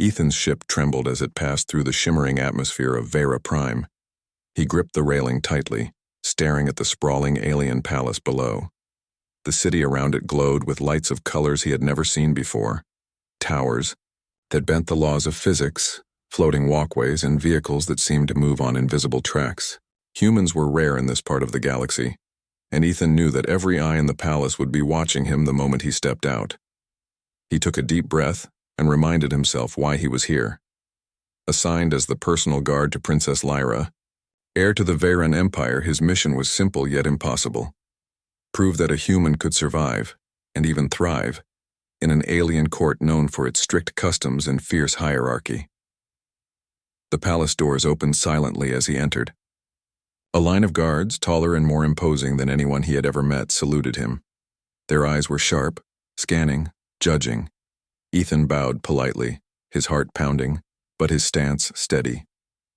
Ethan's ship trembled as it passed through the shimmering atmosphere of Vera Prime. He gripped the railing tightly, staring at the sprawling alien palace below. The city around it glowed with lights of colors he had never seen before. Towers that bent the laws of physics, floating walkways, and vehicles that seemed to move on invisible tracks. Humans were rare in this part of the galaxy, and Ethan knew that every eye in the palace would be watching him the moment he stepped out. He took a deep breath and reminded himself why he was here. Assigned as the personal guard to Princess Lyra, heir to the Veyran Empire, his mission was simple yet impossible. Prove that a human could survive, and even thrive, in an alien court known for its strict customs and fierce hierarchy. The palace doors opened silently as he entered. A line of guards, taller and more imposing than anyone he had ever met, saluted him. Their eyes were sharp, scanning, judging. Ethan bowed politely, his heart pounding, but his stance steady.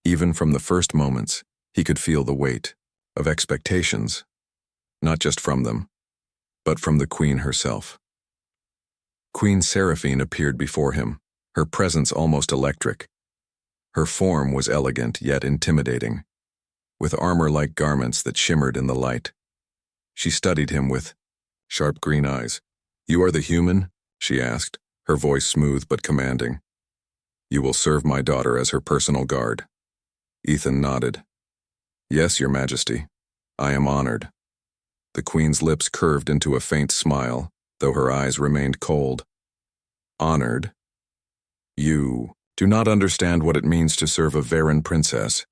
Even from the first moments, he could feel the weight of expectations, not just from them, but from the Queen herself. Queen Seraphine appeared before him, her presence almost electric. Her form was elegant yet intimidating, with armor-like garments that shimmered in the light. She studied him with sharp green eyes. "You are the human?" she asked, her voice smooth but commanding. "You will serve my daughter as her personal guard." Ethan nodded. "Yes, Your Majesty. I am honored." The Queen's lips curved into a faint smile, though her eyes remained cold. "Honored? You do not understand what it means to serve a Veyran princess.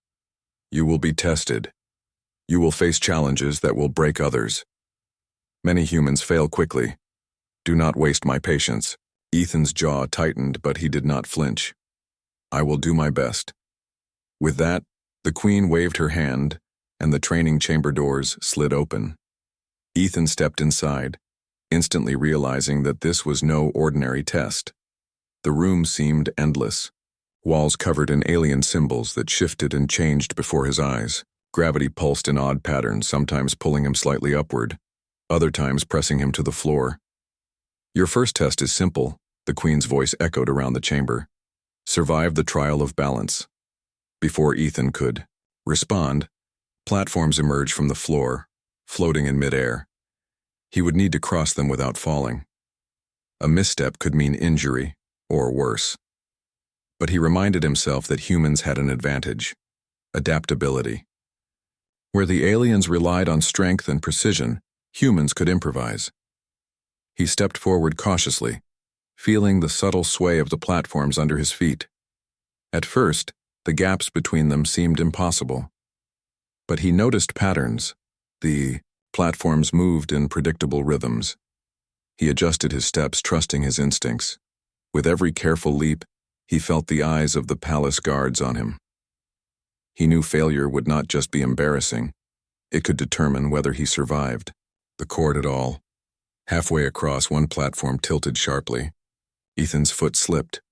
You will be tested. You will face challenges that will break others. Many humans fail quickly. Do not waste my patience." Ethan's jaw tightened, but he did not flinch. "I will do my best." With that, the Queen waved her hand, and the training chamber doors slid open. Ethan stepped inside, instantly realizing that this was no ordinary test. The room seemed endless, walls covered in alien symbols that shifted and changed before his eyes. Gravity pulsed in odd patterns, sometimes pulling him slightly upward, other times pressing him to the floor. "Your first test is simple," the Queen's voice echoed around the chamber. "Survive the trial of balance." Before Ethan could respond, platforms emerged from the floor, floating in midair. He would need to cross them without falling. A misstep could mean injury, or worse. But he reminded himself that humans had an advantage: adaptability. Where the aliens relied on strength and precision, humans could improvise. He stepped forward cautiously, feeling the subtle sway of the platforms under his feet. At first, the gaps between them seemed impossible. But he noticed patterns. The platforms moved in predictable rhythms. He adjusted his steps, trusting his instincts. With every careful leap, he felt the eyes of the palace guards on him. He knew failure would not just be embarrassing. It could determine whether he survived. The cord at all. Halfway across, one platform tilted sharply. Ethan's foot slipped.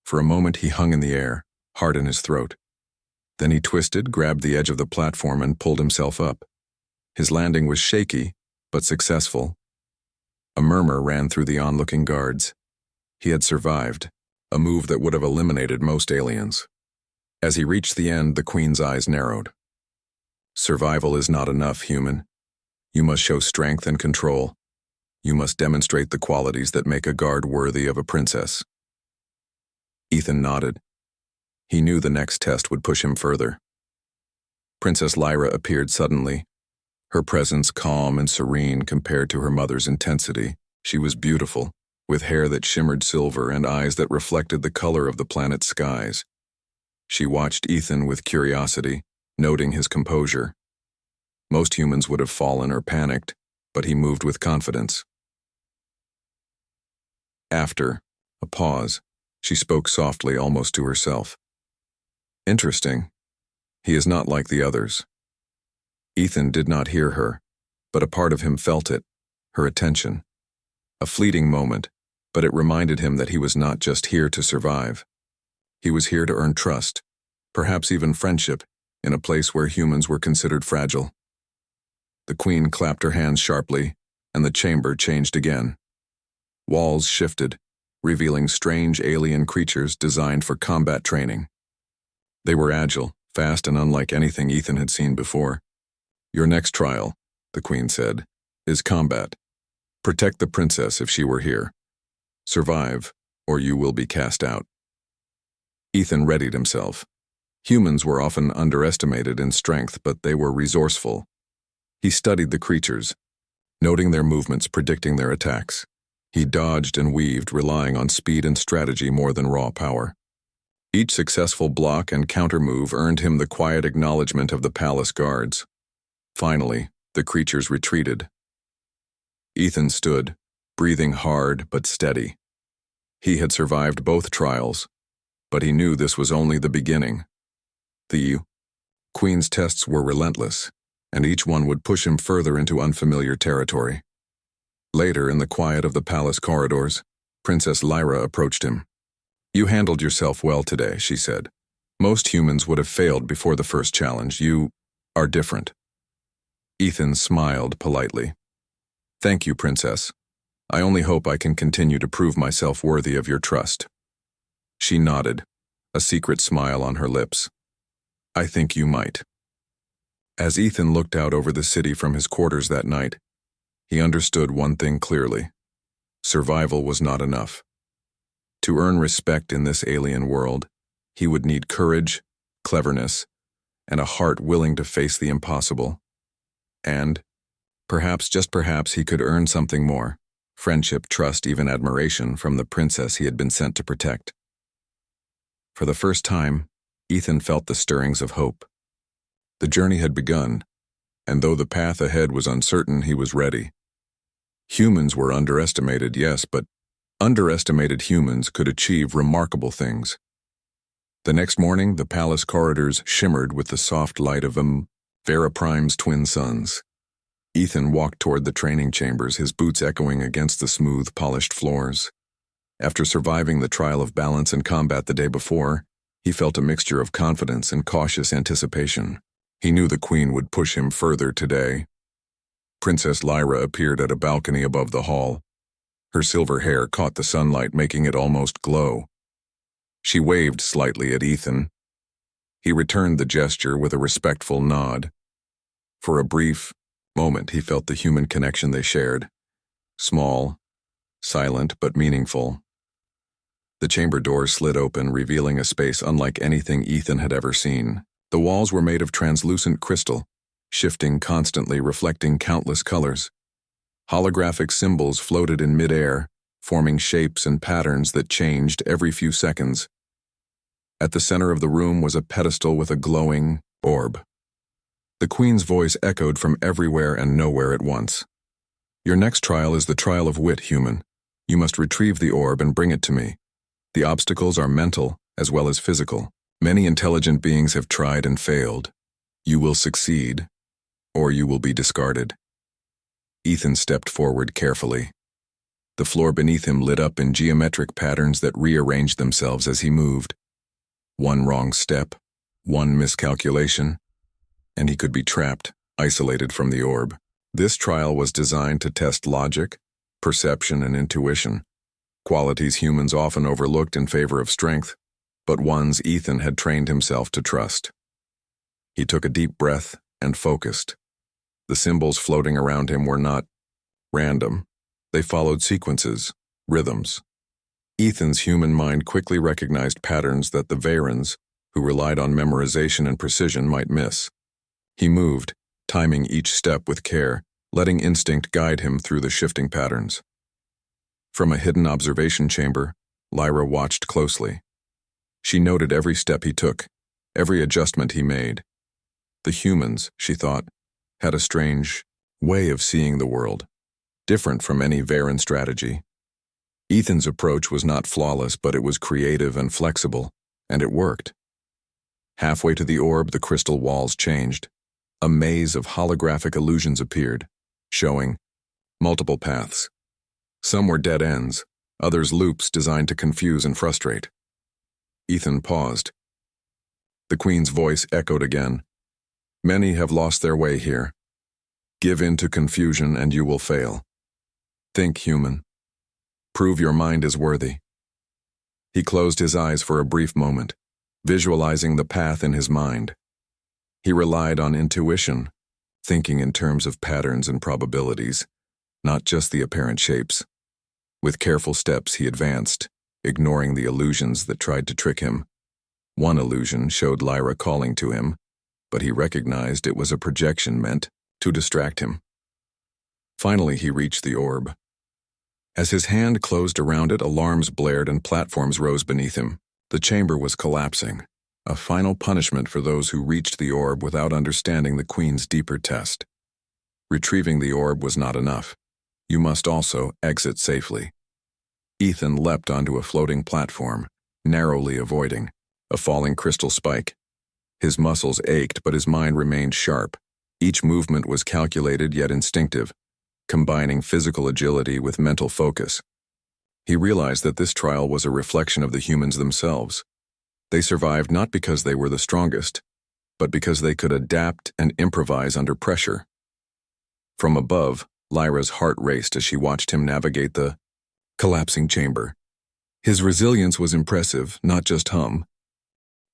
For a moment he hung in the air, heart in his throat. Then he twisted, grabbed the edge of the platform, and pulled himself up. His landing was shaky, but successful. A murmur ran through the onlooking guards. He had survived, a move that would have eliminated most aliens. As he reached the end, the Queen's eyes narrowed. "Survival is not enough, human. You must show strength and control. You must demonstrate the qualities that make a guard worthy of a princess." Ethan nodded. He knew the next test would push him further. Princess Lyra appeared suddenly, her presence calm and serene compared to her mother's intensity. She was beautiful, with hair that shimmered silver and eyes that reflected the color of the planet's skies. She watched Ethan with curiosity, noting his composure. Most humans would have fallen or panicked, but he moved with confidence. After a pause, she spoke softly, almost to herself. "Interesting. He is not like the others." Ethan did not hear her, but a part of him felt it, her attention. A fleeting moment, but it reminded him that he was not just here to survive. He was here to earn trust, perhaps even friendship, in a place where humans were considered fragile. The Queen clapped her hands sharply, and the chamber changed again. Walls shifted, revealing strange alien creatures designed for combat training. They were agile, fast, and unlike anything Ethan had seen before. "Your next trial," the Queen said, "is combat. Protect the princess if she were here. Survive, or you will be cast out." Ethan readied himself. Humans were often underestimated in strength, but they were resourceful. He studied the creatures, noting their movements, predicting their attacks. He dodged and weaved, relying on speed and strategy more than raw power. Each successful block and counter-move earned him the quiet acknowledgement of the palace guards. Finally, the creatures retreated. Ethan stood, breathing hard but steady. He had survived both trials, but he knew this was only the beginning. The Queen's tests were relentless, and each one would push him further into unfamiliar territory. Later, in the quiet of the palace corridors, Princess Lyra approached him. "You handled yourself well today," she said. "Most humans would have failed before the first challenge. You are different." Ethan smiled politely. "Thank you, Princess. I only hope I can continue to prove myself worthy of your trust." She nodded, a secret smile on her lips. "I think you might." As Ethan looked out over the city from his quarters that night, he understood one thing clearly. Survival was not enough. To earn respect in this alien world, he would need courage, cleverness, and a heart willing to face the impossible. And, perhaps, just perhaps, he could earn something more: friendship, trust, even admiration from the princess he had been sent to protect. For the first time, Ethan felt the stirrings of hope. The journey had begun, and though the path ahead was uncertain, he was ready. Humans were underestimated, yes, but underestimated humans could achieve remarkable things. The next morning, the palace corridors shimmered with the soft light of Vera Prime's twin suns. Ethan walked toward the training chambers, his boots echoing against the smooth, polished floors. After surviving the trial of balance and combat the day before, he felt a mixture of confidence and cautious anticipation. He knew the Queen would push him further today. Princess Lyra appeared at a balcony above the hall. Her silver hair caught the sunlight, making it almost glow. She waved slightly at Ethan. He returned the gesture with a respectful nod. For a brief moment, he felt the human connection they shared. Small, silent, but meaningful. The chamber door slid open, revealing a space unlike anything Ethan had ever seen. The walls were made of translucent crystal, shifting constantly, reflecting countless colors. Holographic symbols floated in midair, forming shapes and patterns that changed every few seconds. At the center of the room was a pedestal with a glowing orb. The Queen's voice echoed from everywhere and nowhere at once. "Your next trial is the trial of wit, human. You must retrieve the orb and bring it to me. The obstacles are mental as well as physical. Many intelligent beings have tried and failed. You will succeed, or you will be discarded." Ethan stepped forward carefully. The floor beneath him lit up in geometric patterns that rearranged themselves as he moved. One wrong step, one miscalculation, and he could be trapped, isolated from the orb. This trial was designed to test logic, perception, and intuition, qualities humans often overlooked in favor of strength, but ones Ethan had trained himself to trust. He took a deep breath and focused. The symbols floating around him were not random. They followed sequences, rhythms. Ethan's human mind quickly recognized patterns that the Varans, who relied on memorization and precision, might miss. He moved, timing each step with care, letting instinct guide him through the shifting patterns. From a hidden observation chamber, Lyra watched closely. She noted every step he took, every adjustment he made. The humans, she thought, had a strange way of seeing the world, different from any Varan strategy. Ethan's approach was not flawless, but it was creative and flexible, and it worked. Halfway to the orb, the crystal walls changed. A maze of holographic illusions appeared, showing multiple paths. Some were dead ends, others loops designed to confuse and frustrate. Ethan paused. The Queen's voice echoed again. "Many have lost their way here. Give in to confusion and you will fail. Think, human. Prove your mind is worthy. He closed his eyes for a brief moment, visualizing the path in his mind. He relied on intuition, thinking in terms of patterns and probabilities, not just the apparent shapes. With careful steps he advanced, ignoring the illusions that tried to trick him. One illusion showed Lyra calling to him, but he recognized it was a projection meant to distract him. Finally he reached the orb. As his hand closed around it, alarms blared and platforms rose beneath him. The chamber was collapsing, a final punishment for those who reached the orb without understanding the Queen's deeper test. Retrieving the orb was not enough. You must also exit safely. Ethan leapt onto a floating platform, narrowly avoiding a falling crystal spike. His muscles ached, but his mind remained sharp. Each movement was calculated yet instinctive, combining physical agility with mental focus. He realized that this trial was a reflection of the humans themselves. They survived not because they were the strongest, but because they could adapt and improvise under pressure. From above, Lyra's heart raced as she watched him navigate the collapsing chamber. His resilience was impressive, not just hum.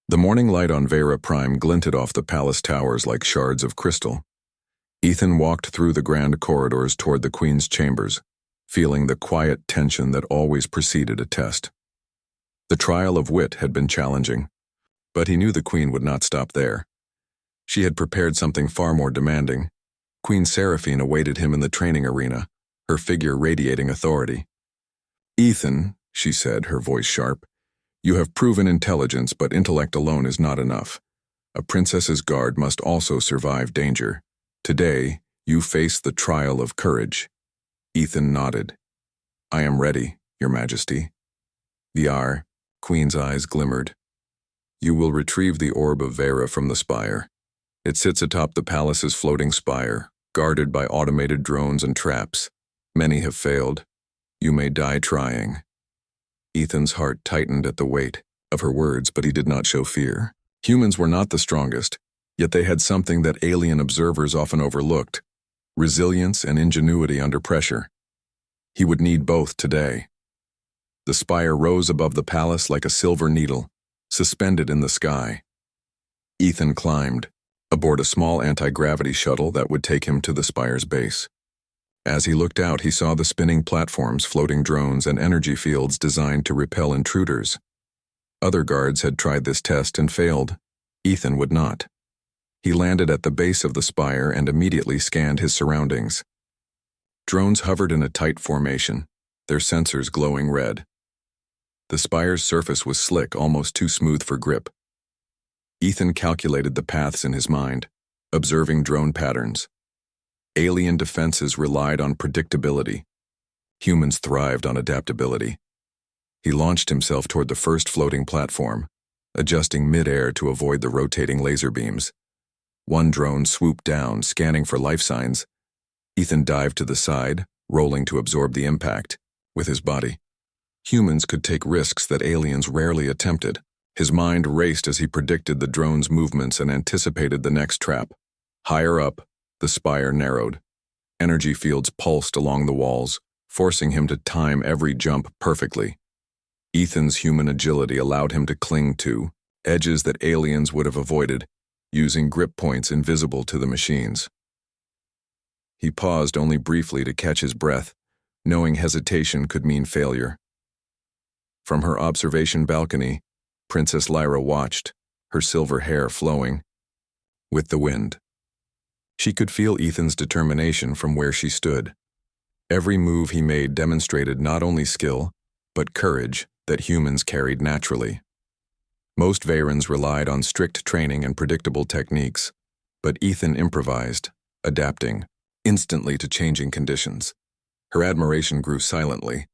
The morning light on Vera Prime glinted off the palace towers like shards of crystal. Ethan walked through the grand corridors toward the Queen's chambers, feeling the quiet tension that always preceded a test. The trial of wit had been challenging, but he knew the Queen would not stop there. She had prepared something far more demanding. Queen Seraphine awaited him in the training arena, her figure radiating authority. "Ethan," she said, her voice sharp, "you have proven intelligence, but intellect alone is not enough. A princess's guard must also survive danger. Today, you face the trial of courage." Ethan nodded. "I am ready, Your Majesty." The Queen's eyes glimmered. "You will retrieve the orb of Vera from the spire. It sits atop the palace's floating spire, guarded by automated drones and traps. Many have failed. You may die trying." Ethan's heart tightened at the weight of her words, but he did not show fear. Humans were not the strongest, yet they had something that alien observers often overlooked: resilience and ingenuity under pressure. He would need both today. The spire rose above the palace like a silver needle, suspended in the sky. Ethan climbed, aboard a small anti-gravity shuttle that would take him to the spire's base. As he looked out, he saw the spinning platforms, floating drones, and energy fields designed to repel intruders. Other guards had tried this test and failed. Ethan would not. He landed at the base of the spire and immediately scanned his surroundings. Drones hovered in a tight formation, their sensors glowing red. The spire's surface was slick, almost too smooth for grip. Ethan calculated the paths in his mind, observing drone patterns. Alien defenses relied on predictability. Humans thrived on adaptability. He launched himself toward the first floating platform, adjusting mid-air to avoid the rotating laser beams. One drone swooped down, scanning for life signs. Ethan dived to the side, rolling to absorb the impact with his body. Humans could take risks that aliens rarely attempted. His mind raced as he predicted the drone's movements and anticipated the next trap. Higher up, the spire narrowed. Energy fields pulsed along the walls, forcing him to time every jump perfectly. Ethan's human agility allowed him to cling to edges that aliens would have avoided, using grip points invisible to the machines. He paused only briefly to catch his breath, knowing hesitation could mean failure. From her observation balcony, Princess Lyra watched, her silver hair flowing with the wind. She could feel Ethan's determination from where she stood. Every move he made demonstrated not only skill, but courage that humans carried naturally. Most Varans relied on strict training and predictable techniques, but Ethan improvised, adapting instantly to changing conditions. Her admiration grew silently.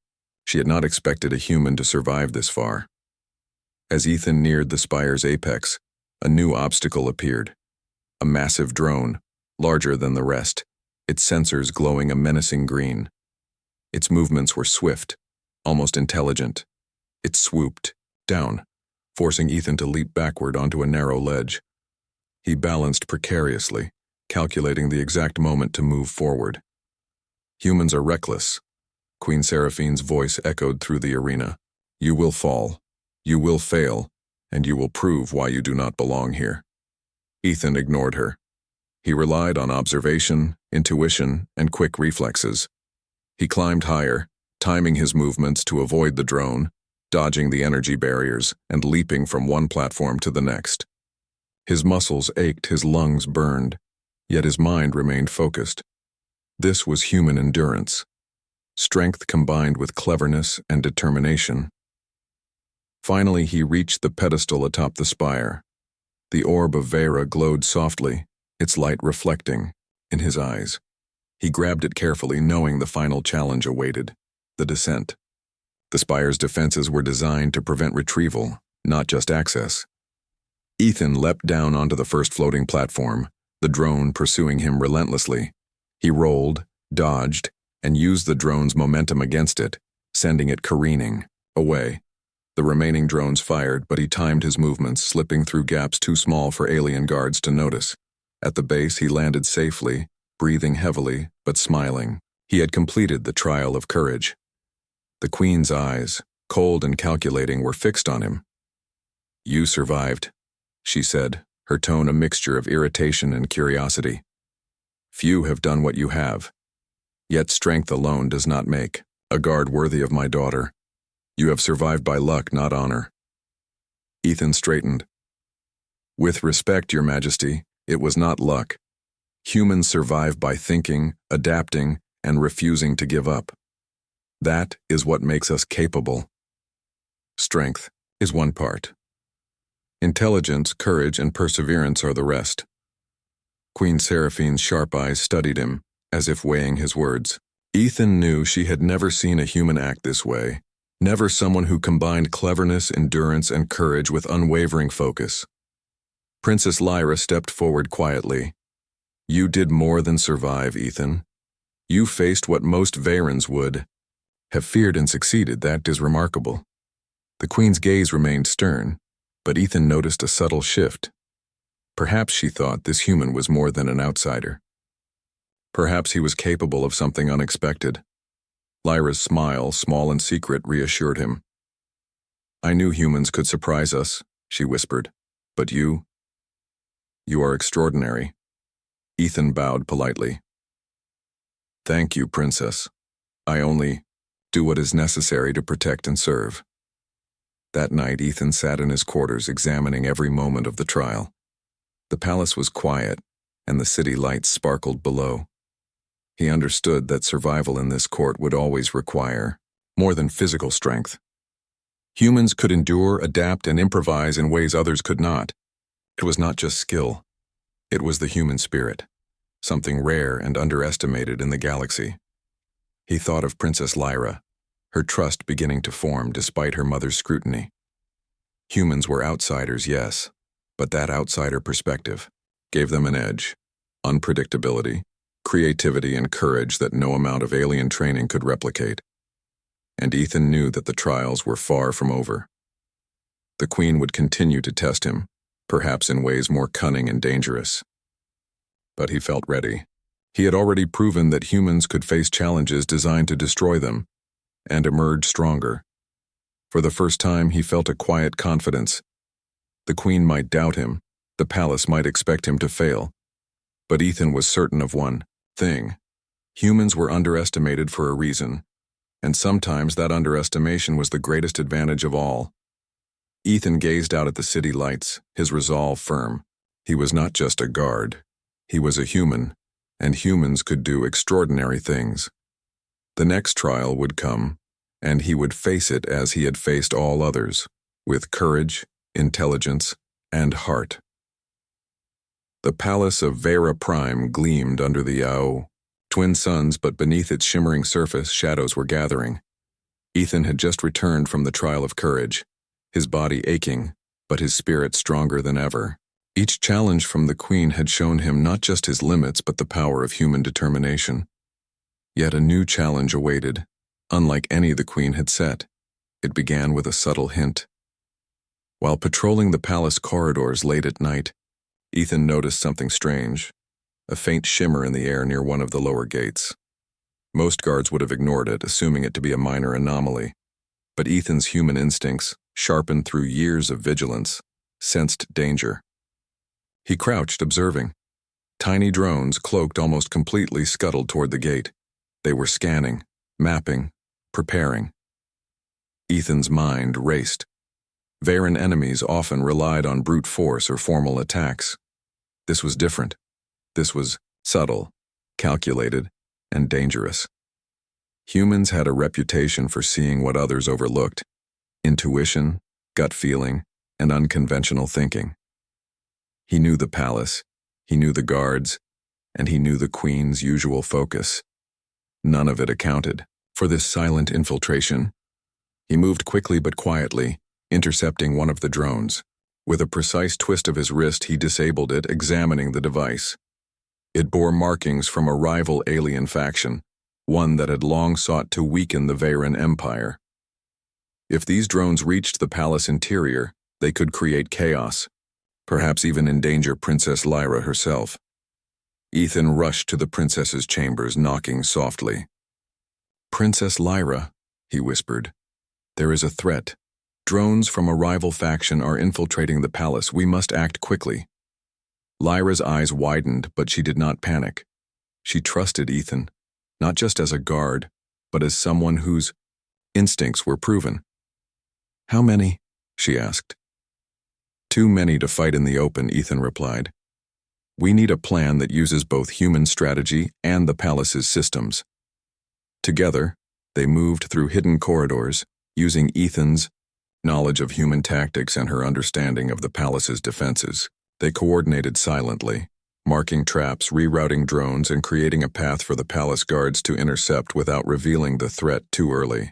She had not expected a human to survive this far. As Ethan neared the spire's apex, a new obstacle appeared. A massive drone, larger than the rest, its sensors glowing a menacing green. Its movements were swift, almost intelligent. It swooped down, forcing Ethan to leap backward onto a narrow ledge. He balanced precariously, calculating the exact moment to move forward. "Humans are reckless," Queen Seraphine's voice echoed through the arena. "You will fall." You will fail, and you will prove why you do not belong here. Ethan ignored her. He relied on observation, intuition, and quick reflexes. He climbed higher, timing his movements to avoid the drone, dodging the energy barriers, and leaping from one platform to the next. His muscles ached, his lungs burned, yet his mind remained focused. This was human endurance. Strength combined with cleverness and determination. Finally, he reached the pedestal atop the spire. The orb of Vera glowed softly, its light reflecting in his eyes. He grabbed it carefully, knowing the final challenge awaited, the descent. The spire's defenses were designed to prevent retrieval, not just access. Ethan leapt down onto the first floating platform, the drone pursuing him relentlessly. He rolled, dodged, and used the drone's momentum against it, sending it careening away. The remaining drones fired, but he timed his movements, slipping through gaps too small for alien guards to notice. At the base, he landed safely, breathing heavily, but smiling. He had completed the trial of courage. The Queen's eyes, cold and calculating, were fixed on him. "You survived," she said, her tone a mixture of irritation and curiosity. "Few have done what you have. Yet strength alone does not make a guard worthy of my daughter. You have survived by luck, not honor." Ethan straightened. "With respect, Your Majesty, it was not luck. Humans survive by thinking, adapting, and refusing to give up. That is what makes us capable. Strength is one part. Intelligence, courage, and perseverance are the rest." Queen Seraphine's sharp eyes studied him, as if weighing his words. Ethan knew she had never seen a human act this way, never someone who combined cleverness, endurance, and courage with unwavering focus. Princess Lyra stepped forward quietly. "You did more than survive, Ethan. You faced what most Varans would have feared and succeeded. That is remarkable." The Queen's gaze remained stern, but Ethan noticed a subtle shift. Perhaps she thought this human was more than an outsider. Perhaps he was capable of something unexpected. Lyra's smile, small and secret, reassured him. "I knew humans could surprise us," she whispered. "But you are extraordinary." Ethan bowed politely. "Thank you, Princess. I only do what is necessary to protect and serve." That night, Ethan sat in his quarters, examining every moment of the trial. The palace was quiet, and the city lights sparkled below. He understood that survival in this court would always require more than physical strength. Humans could endure, adapt, and improvise in ways others could not. It was not just skill. It was the human spirit, something rare and underestimated in the galaxy. He thought of Princess Lyra, her trust beginning to form despite her mother's scrutiny. Humans were outsiders, yes, but that outsider perspective gave them an edge, unpredictability, creativity, and courage that no amount of alien training could replicate. And Ethan knew that the trials were far from over. The Queen would continue to test him, perhaps in ways more cunning and dangerous. But he felt ready. He had already proven that humans could face challenges designed to destroy them, and emerge stronger. For the first time, he felt a quiet confidence. The Queen might doubt him, the palace might expect him to fail. But Ethan was certain of one thing. Humans were underestimated for a reason, and sometimes that underestimation was the greatest advantage of all. Ethan gazed out at the city lights, his resolve firm. He was not just a guard. He was a human, and humans could do extraordinary things. The next trial would come, and he would face it as he had faced all others, with courage, intelligence, and heart. The palace of Vera Prime gleamed under the twin suns, but beneath its shimmering surface, shadows were gathering. Ethan had just returned from the trial of courage, his body aching, but his spirit stronger than ever. Each challenge from the Queen had shown him not just his limits, but the power of human determination. Yet a new challenge awaited, unlike any the Queen had set. It began with a subtle hint. While patrolling the palace corridors late at night, Ethan noticed something strange, a faint shimmer in the air near one of the lower gates. Most guards would have ignored it, assuming it to be a minor anomaly. But Ethan's human instincts sharpened through years of vigilance, sensed danger. He crouched, observing. Tiny drones, cloaked almost completely, scuttled toward the gate. They were scanning, mapping, preparing. Ethan's mind raced. Veyran enemies often relied on brute force or formal attacks. This was different. This was subtle, calculated, and dangerous. Humans had a reputation for seeing what others overlooked: intuition, gut feeling, and unconventional thinking. He knew the palace, he knew the guards, and he knew the Queen's usual focus. None of it accounted for this silent infiltration. He moved quickly but quietly, intercepting one of the drones. With a precise twist of his wrist, he disabled it, examining the device. It bore markings from a rival alien faction, one that had long sought to weaken the Veyran Empire. If these drones reached the palace interior, they could create chaos, perhaps even endanger Princess Lyra herself. Ethan rushed to the princess's chambers, knocking softly. "Princess Lyra," he whispered, "there is a threat. Drones from a rival faction are infiltrating the palace. We must act quickly." Lyra's eyes widened, but she did not panic. She trusted Ethan, not just as a guard, but as someone whose instincts were proven. "How many?" she asked. "Too many to fight in the open," Ethan replied. "We need a plan that uses both human strategy and the palace's systems." Together, they moved through hidden corridors, using Ethan's knowledge of human tactics and her understanding of the palace's defenses. They coordinated silently, marking traps, rerouting drones, and creating a path for the palace guards to intercept without revealing the threat too early.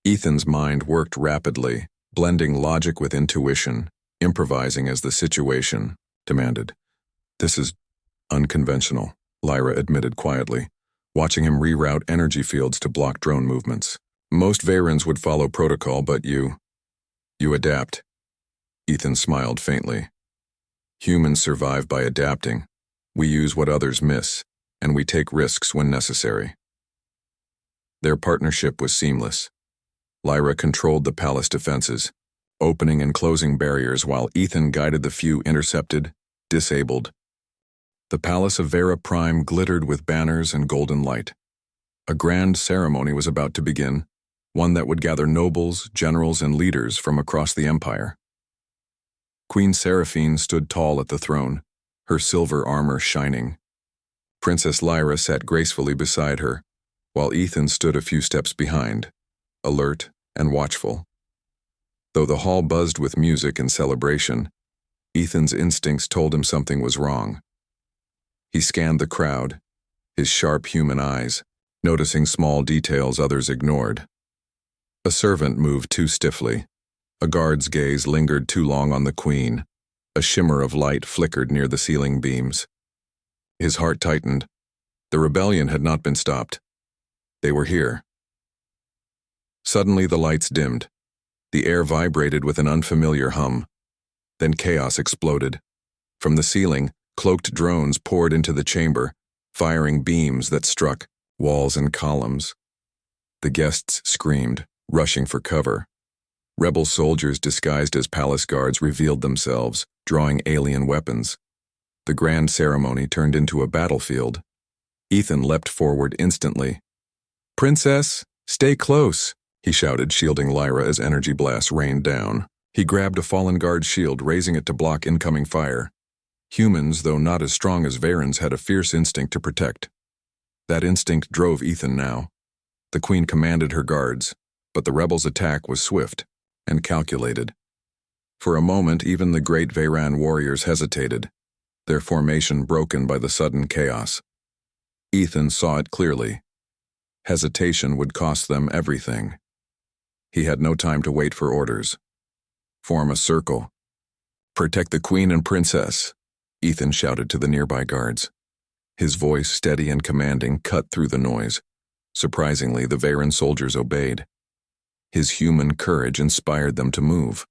Ethan's mind worked rapidly, blending logic with intuition, improvising as the situation demanded. "This is unconventional," Lyra admitted quietly, watching him reroute energy fields to block drone movements. "Most Veyrans would follow protocol, but you adapt." Ethan smiled faintly. "Humans survive by adapting. We use what others miss, and we take risks when necessary." Their partnership was seamless. Lyra controlled the palace defenses, opening and closing barriers while Ethan guided the few intercepted, disabled. The palace of Vera Prime glittered with banners and golden light. A grand ceremony was about to begin, one that would gather nobles, generals, and leaders from across the empire. Queen Seraphine stood tall at the throne, her silver armor shining. Princess Lyra sat gracefully beside her, while Ethan stood a few steps behind, alert and watchful. Though the hall buzzed with music and celebration, Ethan's instincts told him something was wrong. He scanned the crowd, his sharp human eyes, noticing small details others ignored. A servant moved too stiffly. A guard's gaze lingered too long on the queen. A shimmer of light flickered near the ceiling beams. His heart tightened. The rebellion had not been stopped. They were here. Suddenly the lights dimmed. The air vibrated with an unfamiliar hum. Then chaos exploded. From the ceiling, cloaked drones poured into the chamber, firing beams that struck walls and columns. The guests screamed, rushing for cover. Rebel soldiers disguised as palace guards revealed themselves, drawing alien weapons. The grand ceremony turned into a battlefield. Ethan leapt forward instantly. "Princess, stay close," he shouted, shielding Lyra as energy blasts rained down. He grabbed a fallen guard's shield, raising it to block incoming fire. Humans, though not as strong as Veyrans, had a fierce instinct to protect. That instinct drove Ethan now. The queen commanded her guards, but the rebels' attack was swift and calculated. For a moment, even the great Veyran warriors hesitated, their formation broken by the sudden chaos. Ethan saw it clearly. Hesitation would cost them everything. He had no time to wait for orders. "Form a circle. Protect the queen and princess," Ethan shouted to the nearby guards. His voice, steady and commanding, cut through the noise. Surprisingly, the Veyran soldiers obeyed. His human courage inspired them to move.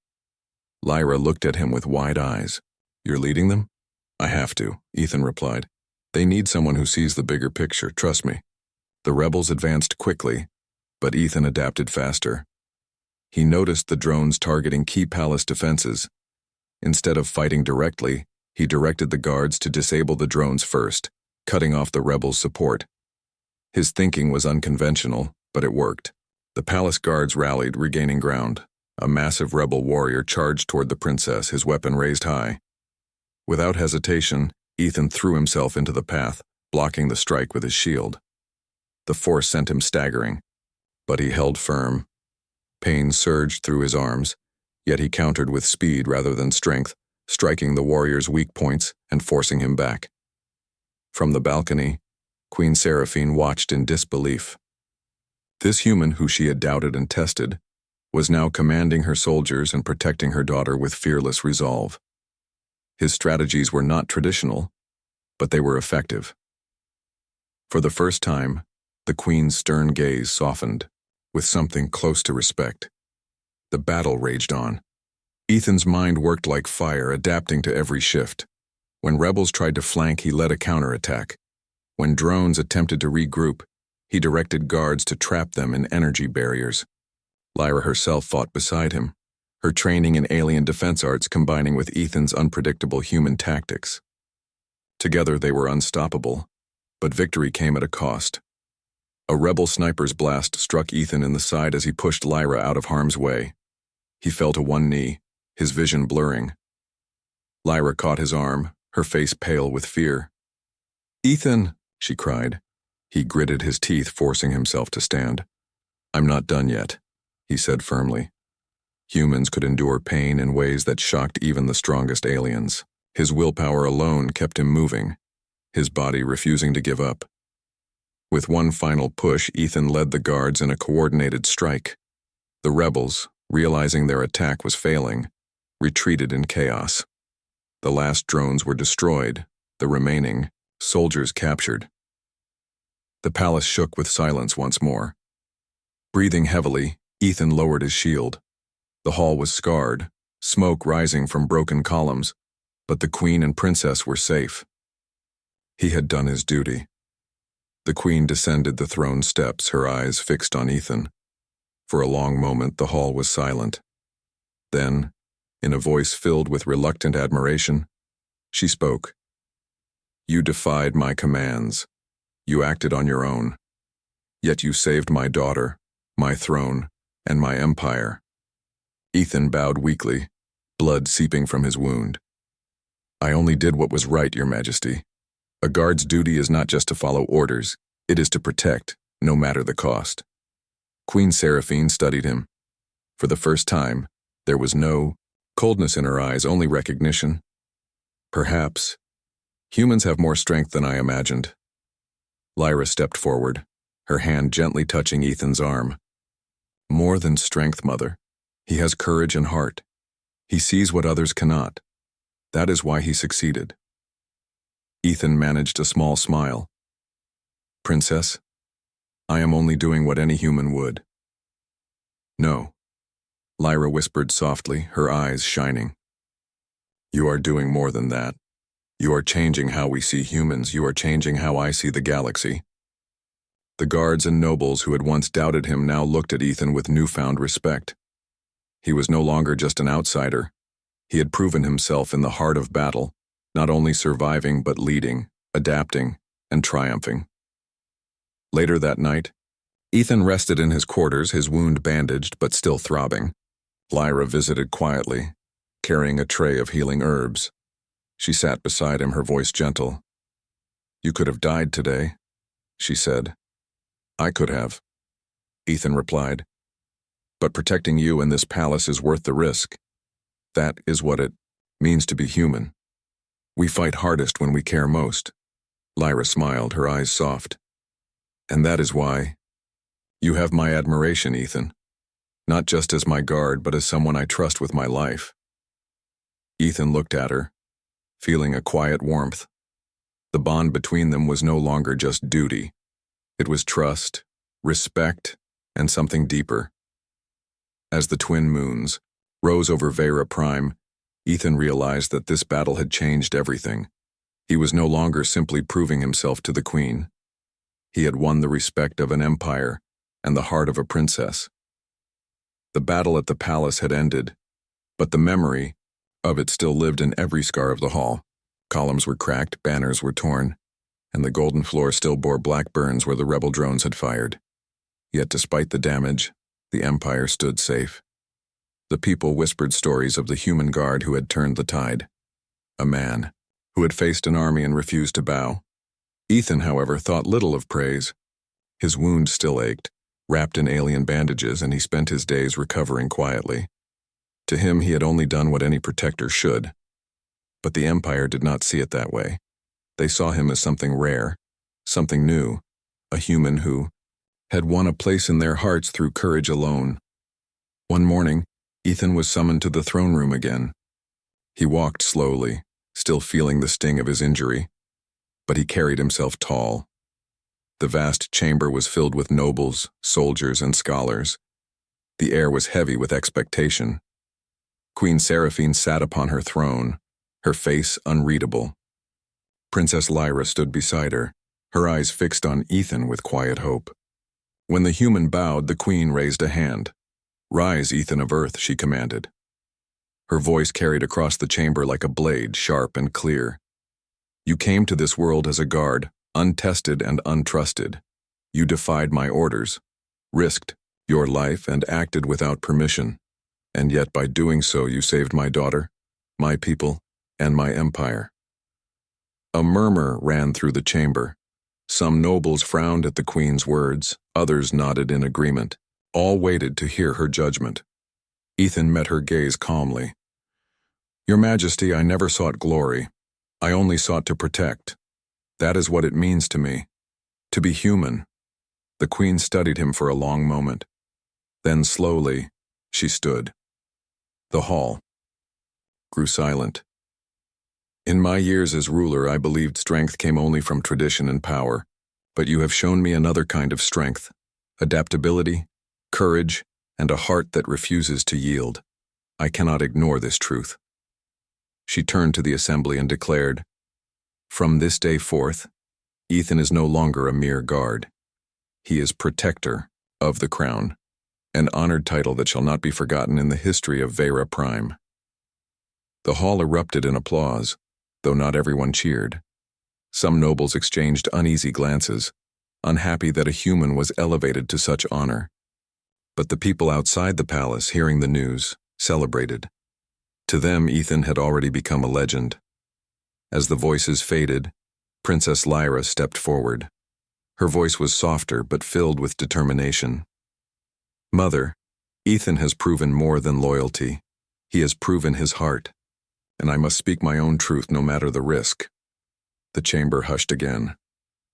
Lyra looked at him with wide eyes. "You're leading them?" "I have to," Ethan replied. "They need someone who sees the bigger picture, trust me." The rebels advanced quickly, but Ethan adapted faster. He noticed the drones targeting key palace defenses. Instead of fighting directly, he directed the guards to disable the drones first, cutting off the rebels' support. His thinking was unconventional, but it worked. The palace guards rallied, regaining ground. A massive rebel warrior charged toward the princess, his weapon raised high. Without hesitation, Ethan threw himself into the path, blocking the strike with his shield. The force sent him staggering, but he held firm. Pain surged through his arms, yet he countered with speed rather than strength, striking the warrior's weak points and forcing him back. From the balcony, Queen Seraphine watched in disbelief. This human who she had doubted and tested was now commanding her soldiers and protecting her daughter with fearless resolve. His strategies were not traditional, but they were effective. For the first time, the queen's stern gaze softened, with something close to respect. The battle raged on. Ethan's mind worked like fire, adapting to every shift. When rebels tried to flank, he led a counterattack. When drones attempted to regroup, he directed guards to trap them in energy barriers. Lyra herself fought beside him, her training in alien defense arts combining with Ethan's unpredictable human tactics. Together they were unstoppable, but victory came at a cost. A rebel sniper's blast struck Ethan in the side as he pushed Lyra out of harm's way. He fell to one knee, his vision blurring. Lyra caught his arm, her face pale with fear. "Ethan," she cried. He gritted his teeth, forcing himself to stand. "I'm not done yet," he said firmly. Humans could endure pain in ways that shocked even the strongest aliens. His willpower alone kept him moving, his body refusing to give up. With one final push, Ethan led the guards in a coordinated strike. The rebels, realizing their attack was failing, retreated in chaos. The last drones were destroyed, the remaining soldiers captured. The palace shook with silence once more. Breathing heavily, Ethan lowered his shield. The hall was scarred, smoke rising from broken columns, but the queen and princess were safe. He had done his duty. The queen descended the throne steps, her eyes fixed on Ethan. For a long moment, the hall was silent. Then, in a voice filled with reluctant admiration, she spoke. "You defied my commands. You acted on your own. Yet you saved my daughter, my throne, and my empire." Ethan bowed weakly, blood seeping from his wound. "I only did what was right, Your Majesty. A guard's duty is not just to follow orders, it is to protect, no matter the cost." Queen Seraphine studied him. For the first time, there was no coldness in her eyes, only recognition. "Perhaps. Humans have more strength than I imagined." Lyra stepped forward, her hand gently touching Ethan's arm. "More than strength, Mother. He has courage and heart. He sees what others cannot. That is why he succeeded." Ethan managed a small smile. "Princess, I am only doing what any human would." "No," Lyra whispered softly, her eyes shining. "You are doing more than that. You are changing how we see humans. You are changing how I see the galaxy." The guards and nobles who had once doubted him now looked at Ethan with newfound respect. He was no longer just an outsider. He had proven himself in the heart of battle, not only surviving but leading, adapting, and triumphing. Later that night, Ethan rested in his quarters, his wound bandaged but still throbbing. Lyra visited quietly, carrying a tray of healing herbs. She sat beside him, her voice gentle. "You could have died today," she said. "I could have," Ethan replied. "But protecting you in this palace is worth the risk. That is what it means to be human. We fight hardest when we care most." Lyra smiled, her eyes soft. "And that is why you have my admiration, Ethan. Not just as my guard, but as someone I trust with my life." Ethan looked at her, feeling a quiet warmth. The bond between them was no longer just duty. It was trust, respect, and something deeper. As the twin moons rose over Vera Prime, Ethan realized that this battle had changed everything. He was no longer simply proving himself to the queen. He had won the respect of an empire and the heart of a princess. The battle at the palace had ended, but the memory of it still lived in every scar of the hall. Columns were cracked, banners were torn, and the golden floor still bore black burns where the rebel drones had fired. Yet despite the damage, the Empire stood safe. The people whispered stories of the human guard who had turned the tide. A man who had faced an army and refused to bow. Ethan, however, thought little of praise. His wound still ached, wrapped in alien bandages, and he spent his days recovering quietly. To him, he had only done what any protector should. But the Empire did not see it that way. They saw him as something rare, something new, a human who had won a place in their hearts through courage alone. One morning, Ethan was summoned to the throne room again. He walked slowly, still feeling the sting of his injury, but he carried himself tall. The vast chamber was filled with nobles, soldiers, and scholars. The air was heavy with expectation. Queen Seraphine sat upon her throne, her face unreadable. Princess Lyra stood beside her, her eyes fixed on Ethan with quiet hope. When the human bowed, the queen raised a hand. "Rise, Ethan of Earth," she commanded. Her voice carried across the chamber like a blade, sharp and clear. "You came to this world as a guard, untested and untrusted. You defied my orders, risked your life, and acted without permission. And yet by doing so you saved my daughter, my people, and my empire." A murmur ran through the chamber. Some nobles frowned at the queen's words, others nodded in agreement. All waited to hear her judgment. Ethan met her gaze calmly. "Your Majesty, I never sought glory. I only sought to protect. That is what it means to me, to be human." The queen studied him for a long moment. Then slowly, she stood. The hall grew silent. "In my years as ruler, I believed strength came only from tradition and power, but you have shown me another kind of strength, adaptability, courage, and a heart that refuses to yield. I cannot ignore this truth." She turned to the assembly and declared, "From this day forth, Ethan is no longer a mere guard. He is protector of the crown, an honored title that shall not be forgotten in the history of Vera Prime." The hall erupted in applause, though not everyone cheered. Some nobles exchanged uneasy glances, unhappy that a human was elevated to such honor. But the people outside the palace, hearing the news, celebrated. To them, Ethan had already become a legend. As the voices faded, Princess Lyra stepped forward. Her voice was softer but filled with determination. "Mother, Ethan has proven more than loyalty. He has proven his heart, and I must speak my own truth no matter the risk." The chamber hushed again.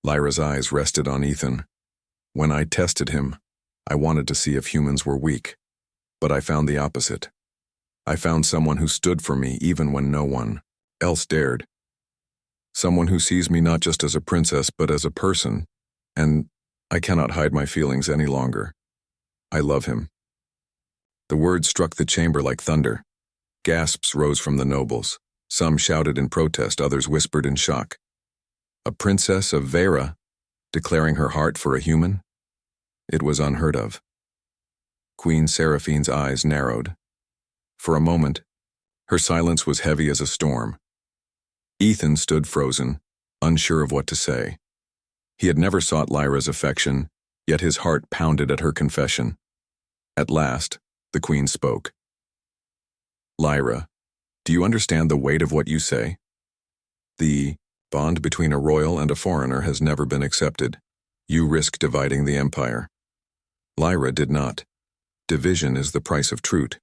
Lyra's eyes rested on Ethan. "When I tested him, I wanted to see if humans were weak, but I found the opposite. I found someone who stood for me even when no one else dared. Someone who sees me not just as a princess but as a person, and I cannot hide my feelings any longer. I love him." The words struck the chamber like thunder. Gasps rose from the nobles. Some shouted in protest, others whispered in shock. A princess of Vera, declaring her heart for a human? It was unheard of. Queen Seraphine's eyes narrowed. For a moment, her silence was heavy as a storm. Ethan stood frozen, unsure of what to say. He had never sought Lyra's affection, yet his heart pounded at her confession. At last, the queen spoke. "Lyra, do you understand the weight of what you say? The bond between a royal and a foreigner has never been accepted. You risk dividing the empire." Lyra did not. Division is the price of truth.